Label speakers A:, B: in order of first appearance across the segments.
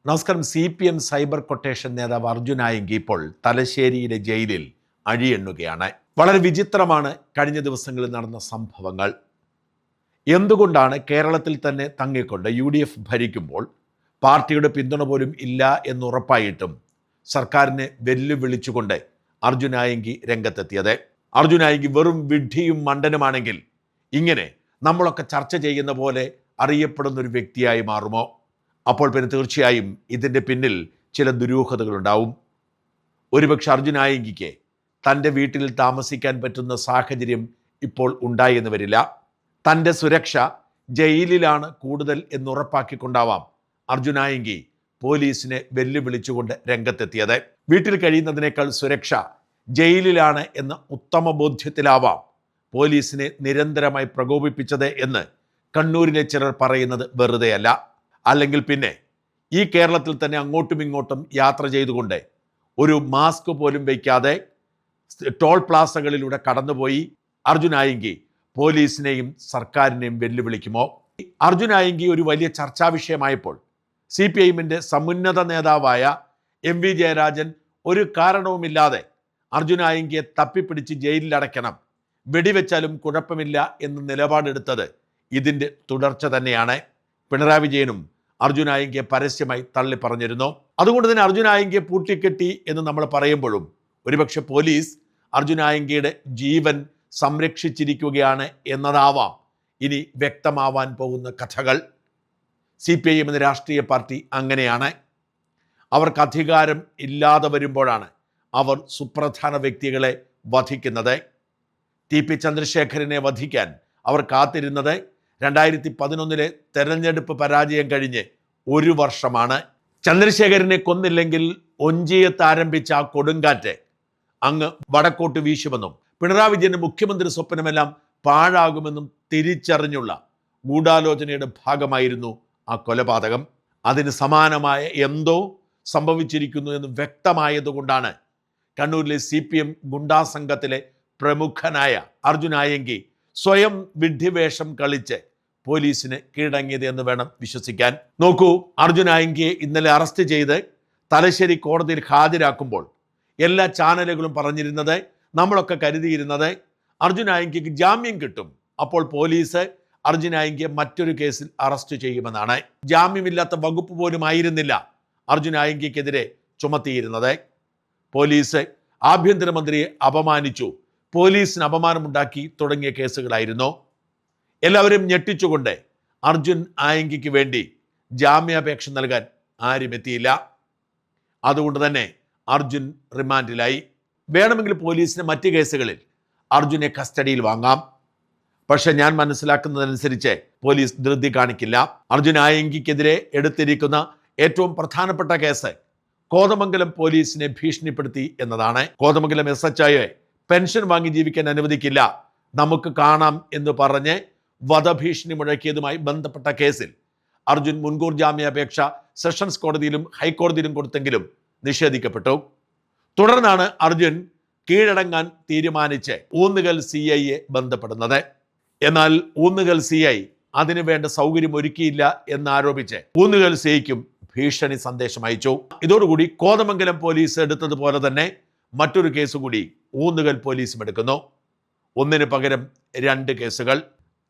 A: നമസ്കാരം. CPM cyber quotation നേതാവ് അർജുൻ ആയങ്കി ഇപ്പോൾ തലശ്ശേരിയിലെ ജയിലിൽ അഴിയെണ്ണുകയാണ്. വളരെ വിചിത്രമാണ് കഴിഞ്ഞ ദിവസങ്ങളിൽ നടന്ന സംഭവങ്ങൾ. എന്തുകൊണ്ടാണ് കേരളത്തിൽ തന്നെ തങ്ങിക്കൊണ്ട് UDF ഭരിക്കുമ്പോൾ പാർട്ടിയുടെ പിന്തുണ പോലും ഇല്ല എന്നുറപ്പായിട്ടും സർക്കാരിനെ വെല്ലുവിളിച്ചുകൊണ്ട് അർജുൻ ആയങ്കി രംഗത്തെത്തിയത്? അർജുൻ ആയങ്കി വെറും വിഡ്ഢിയും മണ്ടനുമാണെങ്കിൽ ഇങ്ങനെ നമ്മളൊക്കെ ചർച്ച ചെയ്യുന്ന പോലെ അറിയപ്പെടുന്ന ഒരു വ്യക്തിയായി മാറുമോ? അപ്പോൾ പിന്നെ തീർച്ചയായും ഇതിൻ്റെ പിന്നിൽ ചില ദുരൂഹതകളുണ്ടാവും. ഒരുപക്ഷെ അർജുൻ ആയങ്കിക്ക് തൻ്റെ വീട്ടിൽ താമസിക്കാൻ പറ്റുന്ന സാഹചര്യം ഇപ്പോൾ ഉണ്ടായി എന്ന് വരില്ല. തൻ്റെ സുരക്ഷ ജയിലിലാണ് കൂടുതൽ എന്നുറപ്പാക്കിക്കൊണ്ടാവാം അർജുൻ ആയങ്കി പോലീസിനെ വെല്ലുവിളിച്ചുകൊണ്ട് രംഗത്തെത്തിയത്. വീട്ടിൽ കഴിയുന്നതിനേക്കാൾ സുരക്ഷ ജയിലിലാണ് എന്ന ഉത്തമ ബോധ്യത്തിലാവാം പോലീസിനെ നിരന്തരമായി പ്രകോപിപ്പിച്ചത് എന്ന് കണ്ണൂരിലെ ചിലർ പറയുന്നത് വെറുതെയല്ല. അല്ലെങ്കിൽ പിന്നെ ഈ കേരളത്തിൽ തന്നെ അങ്ങോട്ടും ഇങ്ങോട്ടും യാത്ര ചെയ്തുകൊണ്ട് ഒരു മാസ്ക് പോലും വയ്ക്കാതെ ടോൾ പ്ലാസകളിലൂടെ കടന്നുപോയി അർജുൻ ആയങ്കി പോലീസിനെയും സർക്കാരിനെയും വെല്ലുവിളിക്കുമോ? അർജുൻ ആയങ്കി ഒരു വലിയ ചർച്ചാ വിഷയമായപ്പോൾ CPIഎമ്മിൻ്റെ സമുന്നത നേതാവായ MV ജയരാജൻ ഒരു കാരണവുമില്ലാതെ അർജുൻ ആയങ്കിയെ തപ്പിപ്പിടിച്ച് ജയിലിലടയ്ക്കണം, വെടിവെച്ചാലും കുഴപ്പമില്ല എന്ന് നിലപാടെടുത്തത് ഇതിൻ്റെ തുടർച്ച തന്നെയാണ്. പിണറായി വിജയനും അർജുൻ ആയങ്കിയെ പരസ്യമായി തള്ളി പറഞ്ഞിരുന്നു. അതുകൊണ്ട് തന്നെ അർജുൻ ആയങ്കിയെ പൂട്ടിക്കെട്ടി എന്ന് നമ്മൾ പറയുമ്പോഴും ഒരുപക്ഷെ പോലീസ് അർജുൻ ആയങ്കിയുടെ ജീവൻ സംരക്ഷിച്ചിരിക്കുകയാണ് എന്നതാവാം ഇനി വ്യക്തമാവാൻ പോകുന്ന കഥകൾ. CPIഎം എന്ന രാഷ്ട്രീയ പാർട്ടി അങ്ങനെയാണ്. അവർക്ക് അധികാരം ഇല്ലാതെ വരുമ്പോഴാണ് അവർ സുപ്രധാന വ്യക്തികളെ വധിക്കുന്നത്. TP ചന്ദ്രശേഖരനെ വധിക്കാൻ അവർ കാത്തിരുന്നത് 2011 തെരഞ്ഞെടുപ്പ് പരാജയം കഴിഞ്ഞ് 1 വർഷമാണ്. ചന്ദ്രശേഖരനെ കൊന്നില്ലെങ്കിൽ ഒഞ്ചിയത്ത് ആരംഭിച്ച ആ കൊടുങ്കാറ്റ് അങ്ങ് വടക്കോട്ട് വീശുമെന്നും പിണറായി വിജയന്റെ മുഖ്യമന്ത്രി സ്വപ്നമെല്ലാം പാഴാകുമെന്നും തിരിച്ചറിഞ്ഞുള്ള ഗൂഢാലോചനയുടെ ഭാഗമായിരുന്നു ആ കൊലപാതകം. അതിന് സമാനമായ എന്തോ സംഭവിച്ചിരിക്കുന്നു എന്ന് വ്യക്തമായതുകൊണ്ടാണ് കണ്ണൂരിലെ CPM ഗുണ്ടാ സംഘത്തിലെ പ്രമുഖനായ അർജുൻ ആയങ്കി സ്വയം വിഡ്ഢിവേഷം കളിച്ച് പോലീസിന് കീഴടങ്ങിയത് എന്ന് വേണം വിശ്വസിക്കാൻ. നോക്കൂ, അർജുൻ ആയങ്കിയെ ഇന്നലെ അറസ്റ്റ് ചെയ്ത് തലശ്ശേരി കോടതിയിൽ ഹാജരാക്കുമ്പോൾ എല്ലാ ചാനലുകളും പറഞ്ഞിരുന്നത്, നമ്മളൊക്കെ കരുതിയിരുന്നത് അർജുൻ ആയങ്കിക്ക് ജാമ്യം കിട്ടും, അപ്പോൾ പോലീസ് അർജുൻ ആയങ്കിയെ മറ്റൊരു കേസിൽ അറസ്റ്റ് ചെയ്യുമെന്നാണ്. ജാമ്യമില്ലാത്ത വകുപ്പ് പോലും ആയിരുന്നില്ല അർജുൻ ആയങ്കിക്കെതിരെ ചുമത്തിയിരുന്നത്. പോലീസ് ആഭ്യന്തരമന്ത്രിയെ അപമാനിച്ചു, പോലീസിന് അപമാനമുണ്ടാക്കി തുടങ്ങിയ കേസുകളായിരുന്നു. എല്ലാവരും ഞെട്ടിച്ചുകൊണ്ട് അർജുൻ ആയങ്കിക്ക് വേണ്ടി ജാമ്യാപേക്ഷ നൽകാൻ ആരും എത്തിയില്ല. അതുകൊണ്ട് തന്നെ അർജുൻ റിമാൻഡിലായി. വേണമെങ്കിൽ പോലീസിന് മറ്റ് കേസുകളിൽ അർജുനെ കസ്റ്റഡിയിൽ വാങ്ങാം. പക്ഷെ ഞാൻ മനസ്സിലാക്കുന്നതനുസരിച്ച് പോലീസ് ധൃതി കാണിക്കില്ല. അർജുൻ ആയങ്കിക്കെതിരെ എടുത്തിരിക്കുന്ന ഏറ്റവും പ്രധാനപ്പെട്ട കേസ് കോതമംഗലം പോലീസിനെ ഭീഷണിപ്പെടുത്തി എന്നതാണ്. കോതമംഗലം SHIയെ പെൻഷൻ വാങ്ങി ജീവിക്കാൻ അനുവദിക്കില്ല, നമുക്ക് കാണാം എന്ന് പറഞ്ഞ് വധഭീഷണി മുഴക്കിയതുമായി ബന്ധപ്പെട്ട കേസിൽ അർജുൻ മുൻകൂർ ജാമ്യാപേക്ഷ സെഷൻസ് കോടതിയിലും ഹൈക്കോടതിയിലും കൊടുത്തെങ്കിലും നിഷേധിക്കപ്പെട്ടു. തുടർന്നാണ് അർജുൻ കീഴടങ്ങാൻ തീരുമാനിച്ച് ഊന്നുകൽ CIയെ ബന്ധപ്പെടുന്നത്. എന്നാൽ ഊന്നുകൽ CI അതിനു വേണ്ട സൗകര്യം ഒരുക്കിയില്ല എന്നാരോപിച്ച് ഊന്നുകൽ CIക്കും ഭീഷണി സന്ദേശം അയച്ചു. ഇതോടുകൂടി കോതമംഗലം പോലീസ് എടുത്തതുപോലെ തന്നെ മറ്റൊരു കേസ് കൂടി ഊന്നുകൽ പോലീസും എടുക്കുന്നു. ഒന്നിന് പകരം 2 കേസുകൾ.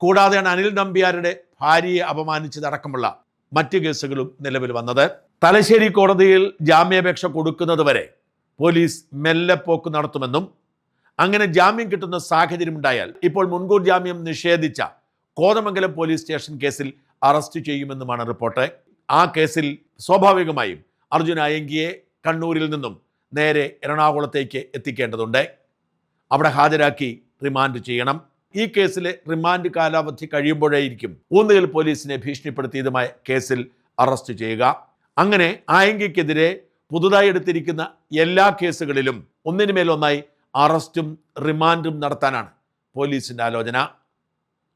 A: കൂടാതെയാണ് അനിൽ നമ്പ്യാരുടെ ഭാര്യയെ അപമാനിച്ചതടക്കമുള്ള മറ്റ് കേസുകളും നിലവിൽ വന്നത്. തലശ്ശേരി കോടതിയിൽ ജാമ്യാപേക്ഷ കൊടുക്കുന്നത് വരെ പോലീസ് മെല്ലെപ്പോക്ക് നടത്തുമെന്നും അങ്ങനെ ജാമ്യം കിട്ടുന്ന സാഹചര്യം ഉണ്ടായാൽ ഇപ്പോൾ മുൻകൂർ ജാമ്യം നിഷേധിച്ച കോതമംഗലം പോലീസ് സ്റ്റേഷൻ കേസിൽ അറസ്റ്റ് ചെയ്യുമെന്നുമാണ് റിപ്പോർട്ട്. ആ കേസിൽ സ്വാഭാവികമായും അർജുൻ ആയങ്കിയെ കണ്ണൂരിൽ നിന്നും നേരെ എറണാകുളത്തേക്ക് എത്തിക്കേണ്ടതുണ്ട്. അവിടെ ഹാജരാക്കി റിമാൻഡ് ചെയ്യണം. ഈ കേസിലെ റിമാൻഡ് കാലാവധി കഴിയുമ്പോഴേയിരിക്കും ഊന്നുകൽ പോലീസിനെ ഭീഷണിപ്പെടുത്തിയതുമായ കേസിൽ അറസ്റ്റ് ചെയ്യുക. അങ്ങനെ ആയങ്കിക്കെതിരെ പുതുതായി എടുത്തിരിക്കുന്ന എല്ലാ കേസുകളിലും ഒന്നിനുമേലൊന്നായി അറസ്റ്റും റിമാൻഡും നടത്താനാണ് പോലീസിൻ്റെ ആലോചന.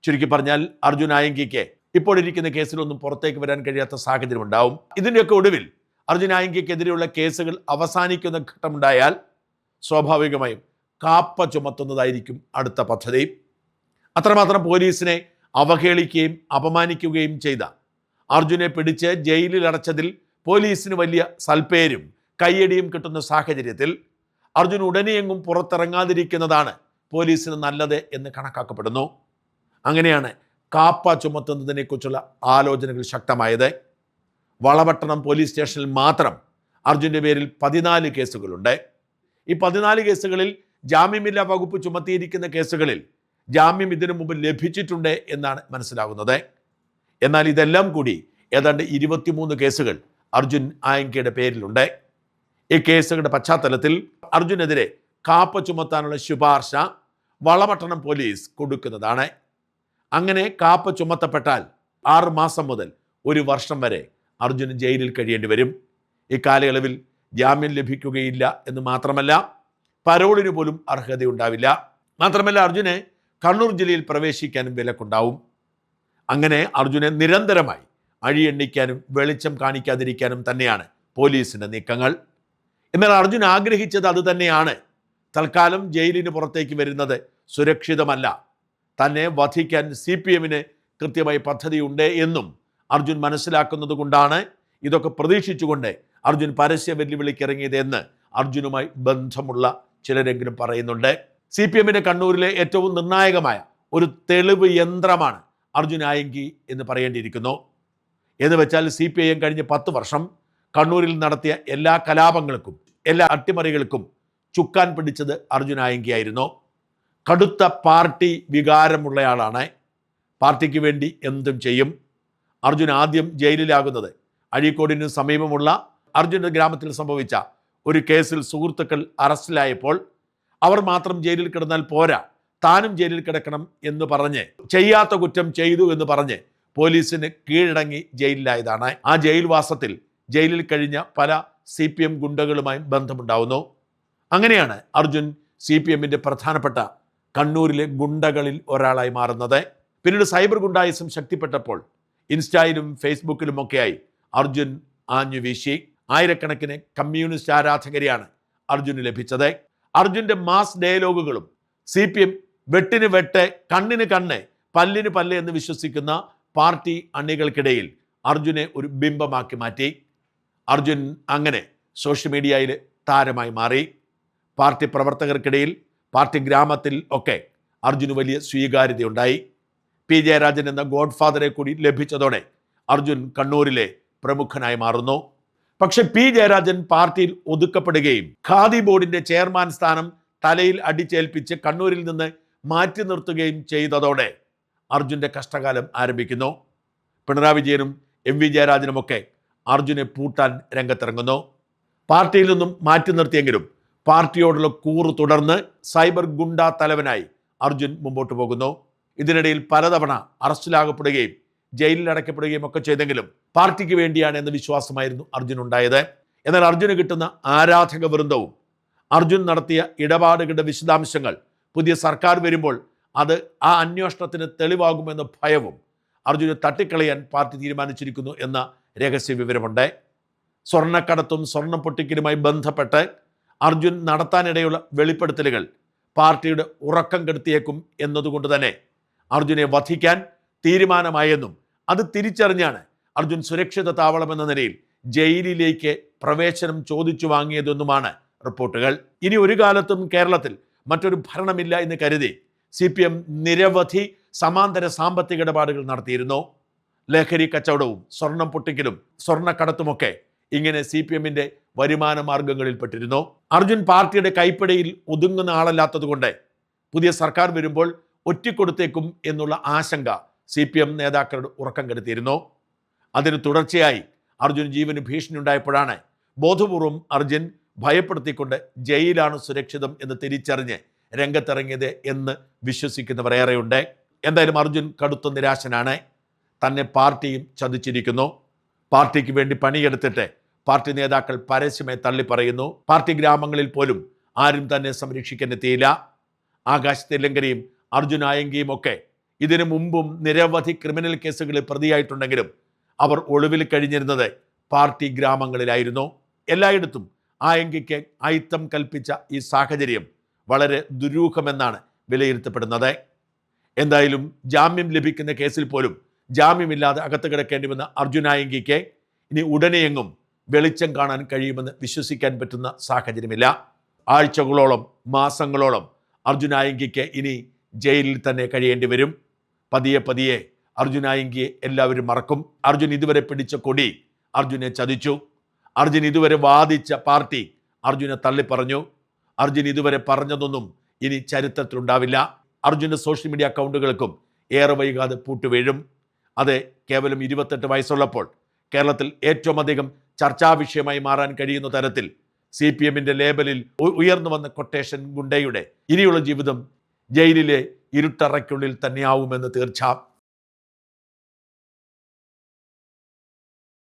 A: ചുരുക്കി പറഞ്ഞാൽ അർജുൻ ആയങ്കിക്ക് ഇപ്പോൾ ഇരിക്കുന്ന കേസിലൊന്നും പുറത്തേക്ക് വരാൻ കഴിയാത്ത സാഹചര്യം ഉണ്ടാവും. ഇതിൻ്റെയൊക്കെ ഒടുവിൽ അർജുൻ ആയങ്കിക്കെതിരെയുള്ള കേസുകൾ അവസാനിക്കുന്ന ഘട്ടമുണ്ടായാൽ സ്വാഭാവികമായും കാപ്പ ചുമത്തുന്നതായിരിക്കും അടുത്ത പദ്ധതി. അത്രമാത്രം പോലീസിനെ അവഹേളിക്കുകയും അപമാനിക്കുകയും ചെയ്ത അർജുനെ പിടിച്ച് ജയിലിൽ അടച്ചതിൽ പോലീസിന് വലിയ സൽപ്പേരും കയ്യടിയും കിട്ടുന്ന സാഹചര്യത്തിൽ അർജുൻ ഉടനെയെങ്ങും പുറത്തിറങ്ങാതിരിക്കുന്നതാണ് പോലീസിന് നല്ലത് എന്ന് കണക്കാക്കപ്പെടുന്നു. അങ്ങനെയാണ് കാപ്പ ചുമത്തുന്നതിനെക്കുറിച്ചുള്ള ആലോചനകൾ ശക്തമായത്. വളപട്ടണം പോലീസ് സ്റ്റേഷനിൽ മാത്രം അർജുൻ്റെ പേരിൽ 14 കേസുകളുണ്ട്. ഈ 14 കേസുകളിൽ ജാമ്യമില്ലാ വകുപ്പ് ചുമത്തിയിരിക്കുന്ന കേസുകളിൽ ജാമ്യം ഇതിനു മുമ്പ് ലഭിച്ചിട്ടുണ്ട് എന്നാണ് മനസ്സിലാകുന്നത്. എന്നാൽ ഇതെല്ലാം കൂടി ഏതാണ്ട് 23 കേസുകൾ അർജുൻ ആയങ്കയുടെ പേരിലുണ്ട്. ഈ കേസുകളുടെ പശ്ചാത്തലത്തിൽ അർജുനെതിരെ കാപ്പ ചുമത്താനുള്ള ശുപാർശ വളപട്ടണം പോലീസ് കൊടുക്കുന്നതാണ്. അങ്ങനെ കാപ്പ ചുമത്തപ്പെട്ടാൽ 6 മാസം മുതൽ 1 വർഷം വരെ അർജുന് ജയിലിൽ കഴിയേണ്ടി വരും. ഇക്കാലയളവിൽ ജാമ്യം ലഭിക്കുകയില്ല എന്ന് മാത്രമല്ല, പരോളിന് പോലും അർഹതയുണ്ടാവില്ല. മാത്രമല്ല, അർജുനെ കണ്ണൂർ ജില്ലയിൽ പ്രവേശിക്കാനും വിലക്കുണ്ടാവും. അങ്ങനെ അർജുനെ നിരന്തരമായി അഴിയെണ്ണിക്കാനും വെളിച്ചം കാണിക്കാതിരിക്കാനും തന്നെയാണ് പോലീസിൻ്റെ നീക്കങ്ങൾ. എന്നാൽ അർജുൻ ആഗ്രഹിച്ചത് അത് തന്നെയാണ്. തൽക്കാലം ജയിലിന് പുറത്തേക്ക് വരുന്നത് സുരക്ഷിതമല്ല. തന്നെ വധിക്കാൻ CPM-ന് കൃത്യമായി പദ്ധതിയുണ്ട് എന്നും അർജുൻ മനസ്സിലാക്കുന്നത് കൊണ്ടാണ് ഇതൊക്കെ പ്രതീക്ഷിച്ചുകൊണ്ട് അർജുൻ പരസ്യ വെല്ലുവിളിക്കിറങ്ങിയത് എന്ന് അർജുനുമായി ബന്ധമുള്ള ചിലരെങ്കിലും പറയുന്നുണ്ട്. CPM-ന് കണ്ണൂരിലെ ഏറ്റവും നിർണായകമായ ഒരു തെളിവ് യന്ത്രമാണ് അർജുൻ ആയങ്കി എന്ന് പറയേണ്ടിയിരിക്കുന്നു. എന്ന് വെച്ചാൽ CPIM കഴിഞ്ഞ 10 വർഷം കണ്ണൂരിൽ നടത്തിയ എല്ലാ കലാപങ്ങൾക്കും എല്ലാ അട്ടിമറികൾക്കും ചുക്കാൻ പിടിച്ചത് അർജുൻ ആയങ്കിയായിരുന്നു. കടുത്ത പാർട്ടി വികാരമുള്ളയാളാണ്. പാർട്ടിക്ക് വേണ്ടി എന്തും ചെയ്യും. അർജുൻ ആദ്യം ജയിലിലാകുന്നത് അഴീക്കോടിന് സമീപമുള്ള അർജുൻ്റെ ഗ്രാമത്തിൽ സംഭവിച്ച ഒരു കേസിൽ സുഹൃത്തുക്കൾ അറസ്റ്റിലായപ്പോൾ അവർ മാത്രം ജയിലിൽ കിടന്നാൽ പോരാ, താനും ജയിലിൽ കിടക്കണം എന്ന് പറഞ്ഞ് ചെയ്യാത്ത കുറ്റം ചെയ്തു എന്ന് പറഞ്ഞ് പോലീസിന് കീഴടങ്ങി ജയിലിലായതാണ്. ആ ജയിൽവാസത്തിൽ ജയിലിൽ കഴിഞ്ഞ പല CPM ഗുണ്ടകളുമായി ബന്ധമുണ്ടാവുന്നു. അങ്ങനെയാണ് അർജുൻ CPM-ന്റെ പ്രധാനപ്പെട്ട കണ്ണൂരിലെ ഗുണ്ടകളിൽ ഒരാളായി മാറുന്നത്. പിന്നീട് സൈബർ ഗുണ്ടായിസം ശക്തിപ്പെട്ടപ്പോൾ ഇൻസ്റ്റയിലും ഫേസ്ബുക്കിലുമൊക്കെയായി അർജുൻ ആഞ്ഞു വീശി. ആയിരക്കണക്കിന് കമ്മ്യൂണിസ്റ്റ് ആരാധകരെയാണ് അർജുന് ലഭിച്ചത്. അർജുൻ്റെ മാസ് ഡയലോഗുകളും CPM വെട്ടിന് വെട്ട്, കണ്ണിന് കണ്ണ്, പല്ലിന് പല്ല് എന്ന് വിശ്വസിക്കുന്ന പാർട്ടി അണികൾക്കിടയിൽ അർജുനെ ഒരു ബിംബമാക്കി മാറ്റി. അർജുൻ അങ്ങനെ സോഷ്യൽ മീഡിയയിൽ താരമായി മാറി. പാർട്ടി പ്രവർത്തകർക്കിടയിൽ, പാർട്ടി ഗ്രാമത്തിൽ ഒക്കെ അർജുന് വലിയ സ്വീകാര്യതയുണ്ടായി. P ജയരാജൻ എന്ന ഗോഡ് ഫാദറെ കൂടി ലഭിച്ചതോടെ അർജുൻ കണ്ണൂരിലെ പ്രമുഖനായി മാറുന്നു. പക്ഷെ P ജയരാജൻ പാർട്ടിയിൽ ഒതുക്കപ്പെടുകയും ഖാദി ബോർഡിന്റെ ചെയർമാൻ സ്ഥാനം തലയിൽ അടിച്ചേൽപ്പിച്ച് കണ്ണൂരിൽ നിന്ന് മാറ്റി നിർത്തുകയും ചെയ്തതോടെ അർജുൻ്റെ കഷ്ടകാലം ആരംഭിക്കുന്നു. പിണറായി വിജയനും MV ജയരാജനുമൊക്കെ അർജുനെ പൂട്ടാൻ രംഗത്തിറങ്ങുന്നു. പാർട്ടിയിൽ നിന്നും മാറ്റി നിർത്തിയെങ്കിലും പാർട്ടിയോടുള്ള കൂറ് തുടർന്ന് സൈബർ ഗുണ്ടാ തലവനായി അർജുൻ മുമ്പോട്ട് പോകുന്നു. ഇതിനിടയിൽ പലതവണ അറസ്റ്റിലാകപ്പെടുകയും ജയിലിൽ അടയ്ക്കപ്പെടുകയും ഒക്കെ ചെയ്തെങ്കിലും പാർട്ടിക്ക് വേണ്ടിയാണ് എന്ന വിശ്വാസമായിരുന്നു അർജുനുണ്ടായത്. എന്നാൽ അർജുന് കിട്ടുന്ന ആരാധക വൃന്ദവും അർജുൻ നടത്തിയ ഇടപാടുകളുടെ വിശദാംശങ്ങൾ പുതിയ സർക്കാർ വരുമ്പോൾ അത് ആ അന്വേഷണത്തിന് തെളിവാകുമെന്ന ഭയവും അർജുനെ തട്ടിക്കളയാൻ പാർട്ടി തീരുമാനിച്ചിരിക്കുന്നു എന്ന രഹസ്യ വിവരമുണ്ട്. സ്വർണ്ണക്കടത്തും സ്വർണം പൊട്ടിക്കലുമായി ബന്ധപ്പെട്ട് അർജുൻ നടത്താനിടയുള്ള വെളിപ്പെടുത്തലുകൾ പാർട്ടിയുടെ ഉറക്കം കെടുത്തിയേക്കും എന്നതുകൊണ്ട് തന്നെ അർജുനെ വധിക്കാൻ തീരുമാനമായെന്നും അത് തിരിച്ചറിഞ്ഞാണ് അർജുൻ സുരക്ഷിത താവളമെന്ന നിലയിൽ ജയിലിലേക്ക് പ്രവേശനം ചോദിച്ചു വാങ്ങിയതെന്നുമാണ് റിപ്പോർട്ടുകൾ. ഇനി ഒരു കാലത്തും കേരളത്തിൽ മറ്റൊരു ഭരണമില്ല എന്ന് കരുതി CPM നിരവധി സമാന്തര സാമ്പത്തിക ഇടപാടുകൾ നടത്തിയിരുന്നു. ലഹരി കച്ചവടവും സ്വർണം പൊട്ടിക്കലും സ്വർണ്ണക്കടത്തുമൊക്കെ ഇങ്ങനെ CPM-ന്റെ വരുമാന മാർഗങ്ങളിൽപ്പെട്ടിരുന്നു. അർജുൻ പാർട്ടിയുടെ കൈപ്പിടിയിൽ ഒതുങ്ങുന്ന ആളല്ലാത്തത് കൊണ്ട് പുതിയ സർക്കാർ വരുമ്പോൾ ഒറ്റിക്കൊടുത്തേക്കും എന്നുള്ള ആശങ്ക CPM നേതാക്കളുടെ ഉറക്കം കെടുത്തിയിരുന്നു. അതിന് തുടർച്ചയായി അർജുൻ ജീവന് ഭീഷണി ഉണ്ടായപ്പോഴാണ് ബോധപൂർവം അർജുൻ ഭയപ്പെടുത്തിക്കൊണ്ട് ജയിലാണ് സുരക്ഷിതം എന്ന് തിരിച്ചറിഞ്ഞ് രംഗത്തിറങ്ങിയത് എന്ന് വിശ്വസിക്കുന്നവർ ഏറെയുണ്ട്. എന്തായാലും അർജുൻ കടുത്ത നിരാശനാണ്. തന്നെ പാർട്ടിയും ചതിച്ചിരിക്കുന്നു. പാർട്ടിക്ക് വേണ്ടി പണിയെടുത്തിട്ട് പാർട്ടി നേതാക്കൾ പരസ്യമായി തള്ളിപ്പറയുന്നു. പാർട്ടി ഗ്രാമങ്ങളിൽ പോലും ആരും തന്നെ സംരക്ഷിക്കാനെത്തിയില്ല. ആകാശ് തില്ലങ്കരിയും അർജുൻ ആയങ്കിയും ഒക്കെ ഇതിനു മുമ്പും നിരവധി ക്രിമിനൽ കേസുകളിൽ പ്രതിയായിട്ടുണ്ടെങ്കിലും അവർ ഒളിവിൽ കഴിഞ്ഞിരുന്നത് പാർട്ടി ഗ്രാമങ്ങളിലായിരുന്നു. എല്ലായിടത്തും ആയങ്കിക്ക് അയിത്തം കൽപ്പിച്ച ഈ സാഹചര്യം വളരെ ദുരൂഹമെന്നാണ് വിലയിരുത്തപ്പെടുന്നത്. എന്തായാലും ജാമ്യം ലഭിക്കുന്ന കേസിൽ പോലും ജാമ്യമില്ലാതെ അകത്ത് കിടക്കേണ്ടി വന്ന അർജുൻ ആയങ്കിക്ക് ഇനി ഉടനെയെങ്ങും വെളിച്ചം കാണാൻ കഴിയുമെന്ന് വിശ്വസിക്കാൻ പറ്റുന്ന സാഹചര്യമില്ല. ആഴ്ചകളോളം മാസങ്ങളോളം അർജുനായങ്കിക്ക് ഇനി ജയിലിൽ തന്നെ കഴിയേണ്ടി വരും. പതിയെ പതിയെ അർജുനായങ്കിയെ എല്ലാവരും മറക്കും. അർജുൻ ഇതുവരെ പിടിച്ച കൊടി അർജുനെ ചതിച്ചു. അർജുൻ ഇതുവരെ വാദിച്ച പാർട്ടി അർജുനെ തള്ളിപ്പറഞ്ഞു. അർജുൻ ഇതുവരെ പറഞ്ഞതൊന്നും ഇനി ചരിത്രത്തിലുണ്ടാവില്ല. അർജുൻ്റെ സോഷ്യൽ മീഡിയ അക്കൗണ്ടുകൾക്കും ഏറെ വൈകാതെ പൂട്ടുവീഴും. അത് കേവലം 28 വയസ്സുള്ളപ്പോൾ കേരളത്തിൽ ഏറ്റവും അധികം ചർച്ചാ വിഷയമായി മാറാൻ കഴിയുന്ന തരത്തിൽ CPM-ന്റെ ലേബലിൽ ഉയർന്നു വന്ന കൊട്ടേഷൻ ഗുണ്ടയുടെ ഇനിയുള്ള ജീവിതം ജയിലിലെ ഇരുട്ടറയ്ക്കുള്ളിൽ തന്നെയാവുമെന്ന് തീർച്ച.